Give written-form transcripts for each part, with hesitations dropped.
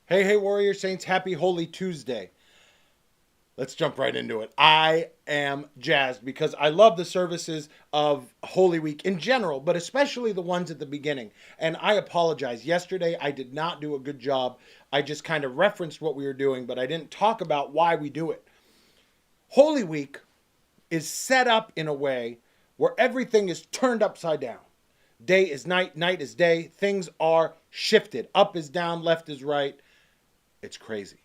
Hey, Warrior Saints, happy Holy Tuesday. Let's jump right into it. I am jazzed because I love the services of Holy Week in general, but especially the ones at the beginning. And I apologize. Yesterday, I did not do a good job. I just kind of referenced what we were doing, but I didn't talk about why we do it. Holy Week is set up in a way where everything is turned upside down. Day is night, night is day. Things are shifted. Up is down, left is right. It's crazy.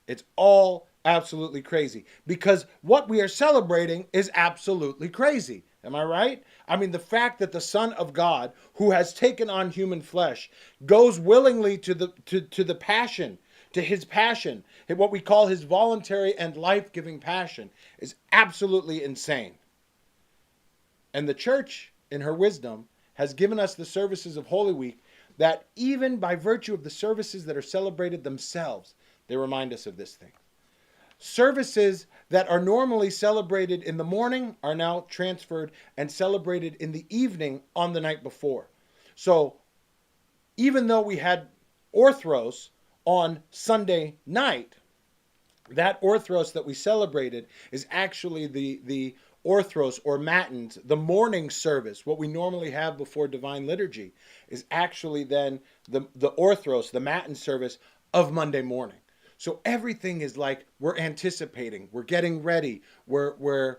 It's all absolutely crazy because what we are celebrating is absolutely crazy. Am I right? I mean, the fact that the Son of God, who has taken on human flesh, goes willingly to the passion, to his passion, what we call his voluntary and life-giving passion, is absolutely insane. And the church, in her wisdom, has given us the services of Holy Week that even by virtue of the services that are celebrated themselves, they remind us of this thing. Services that are normally celebrated in the morning are now transferred and celebrated in the evening on the night before. So even though we had Orthros on Sunday night, that Orthros that we celebrated is actually the Orthros or Matins, the morning service, what we normally have before Divine Liturgy, is actually then the Orthros, the Matin service of Monday morning. So everything is like we're anticipating, we're getting ready, we're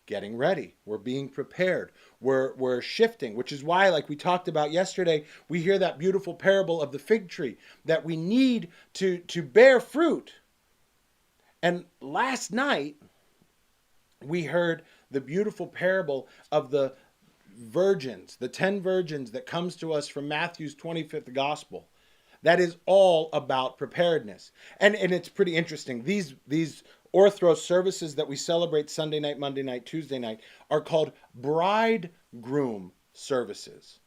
getting ready, we're being prepared, we're shifting, which is why, like we talked about yesterday, we hear that beautiful parable of the fig tree, that we need to bear fruit. And last night, we heard the beautiful parable of the virgins, the 10 virgins that comes to us from Matthew's 25th gospel. That is all about preparedness. And it's pretty interesting. These Orthros services that we celebrate Sunday night, Monday night, Tuesday night are called bridegroom services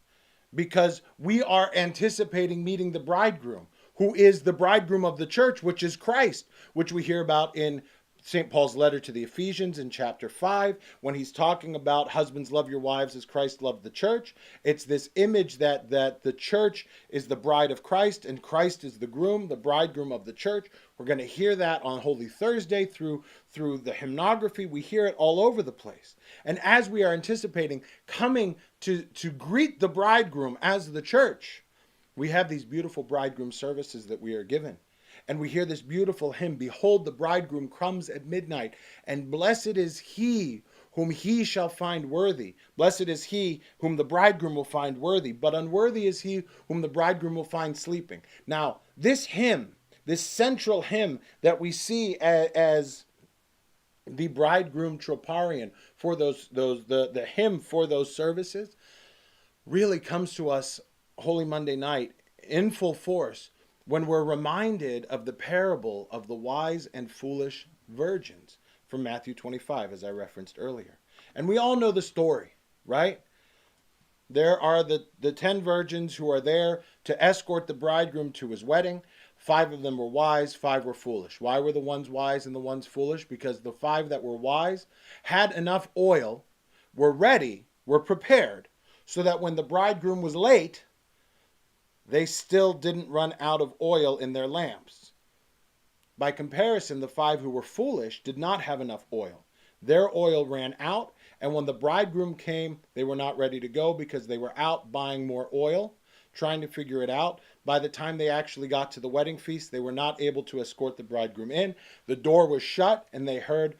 because we are anticipating meeting the bridegroom, who is the bridegroom of the church, which is Christ, which we hear about in St. Paul's letter to the Ephesians in chapter 5, when he's talking about husbands love your wives as Christ loved the church. It's this image that the church is the bride of Christ and Christ is the groom, the bridegroom of the church. We're going to hear that on Holy Thursday through the hymnography. We hear it all over the place. And as we are anticipating coming to greet the bridegroom as the church, we have these beautiful bridegroom services that we are given. And we hear this beautiful hymn, behold, the bridegroom comes at midnight, and blessed is he whom he shall find worthy. Blessed is he whom the bridegroom will find worthy, but unworthy is he whom the bridegroom will find sleeping. Now, this hymn, this central hymn that we see as the bridegroom troparion for the hymn for those services, really comes to us Holy Monday night in full force, when we're reminded of the parable of the wise and foolish virgins from Matthew 25, as I referenced earlier. And we all know the story, right? There are the 10 virgins who are there to escort the bridegroom to his wedding. 5 of them were wise, 5 were foolish. Why were the ones wise and the ones foolish? Because the 5 that were wise had enough oil, were ready, were prepared, so that when the bridegroom was late, they still didn't run out of oil in their lamps. By comparison, the 5 who were foolish did not have enough oil. Their oil ran out, and when the bridegroom came, they were not ready to go because they were out buying more oil, trying to figure it out. By the time they actually got to the wedding feast, they were not able to escort the bridegroom in. The door was shut, and they heard,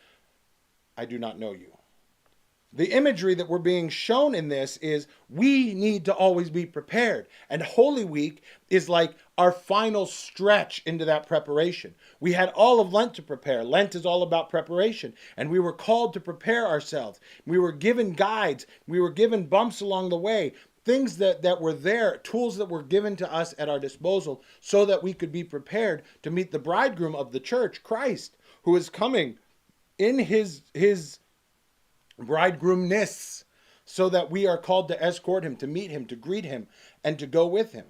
I do not know you. The imagery that we're being shown in this is we need to always be prepared. And Holy Week is like our final stretch into that preparation. We had all of Lent to prepare. Lent is all about preparation. And we were called to prepare ourselves. We were given guides. We were given bumps along the way. Things that were there, tools that were given to us at our disposal so that we could be prepared to meet the bridegroom of the church, Christ, who is coming in his bridegroomness, so that we are called to escort him, to meet him, to greet him, and to go with him.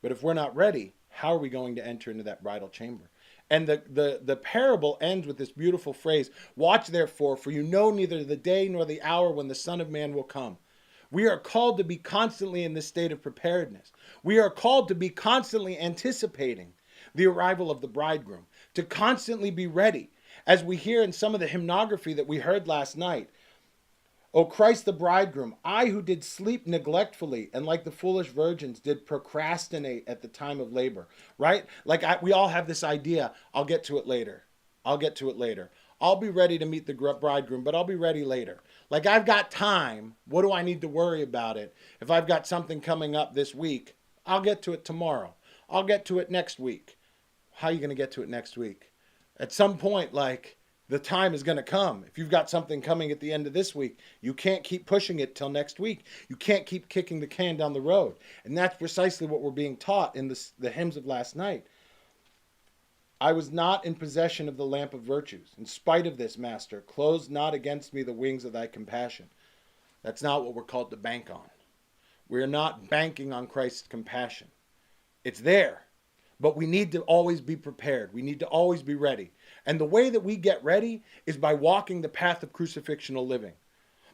But if we're not ready, how are we going to enter into that bridal chamber? And the parable ends with this beautiful phrase, watch therefore, for you know neither the day nor the hour when the Son of Man will come. We are called to be constantly in this state of preparedness. We are called to be constantly anticipating the arrival of the bridegroom, to constantly be ready. As we hear in some of the hymnography that we heard last night, O Christ the bridegroom, I who did sleep neglectfully and like the foolish virgins did procrastinate at the time of labor, right? We all have this idea, I'll get to it later. I'll get to it later. I'll be ready to meet the bridegroom, but I'll be ready later. Like, I've got time. What do I need to worry about it? If I've got something coming up this week, I'll get to it tomorrow. I'll get to it next week. How are you going to get to it next week? At some point, the time is going to come. If you've got something coming at the end of this week, you can't keep pushing it till next week. You can't keep kicking the can down the road. And that's precisely what we're being taught in the hymns of last night. I was not in possession of the lamp of virtues. In spite of this, Master, close not against me the wings of thy compassion. That's not what we're called to bank on. We're not banking on Christ's compassion. It's there, but we need to always be prepared. We need to always be ready. And the way that we get ready is by walking the path of crucifixional living.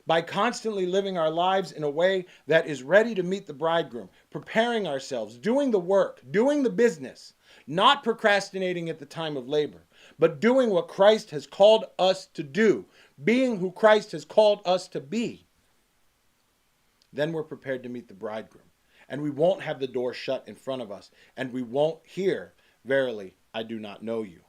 By constantly living our lives in a way that is ready to meet the bridegroom, preparing ourselves, doing the work, doing the business, not procrastinating at the time of labor, but doing what Christ has called us to do, being who Christ has called us to be. Then we're prepared to meet the bridegroom. And we won't have the door shut in front of us, and we won't hear, verily, I do not know you.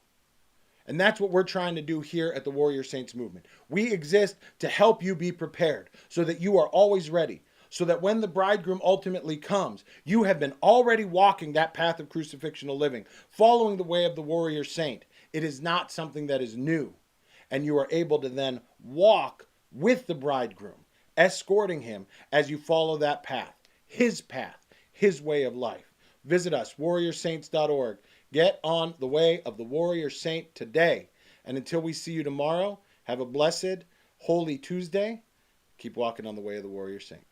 And that's what we're trying to do here at the Warrior Saints movement. We exist to help you be prepared so that you are always ready, so that when the bridegroom ultimately comes, you have been already walking that path of crucifixional living, following the way of the warrior saint. It is not something that is new. And you are able to then walk with the bridegroom, escorting him as you follow that path, his way of life. Visit us, warriorsaints.org. Get on the way of the warrior saint today. And until we see you tomorrow, have a blessed, holy Tuesday. Keep walking on the way of the warrior saint.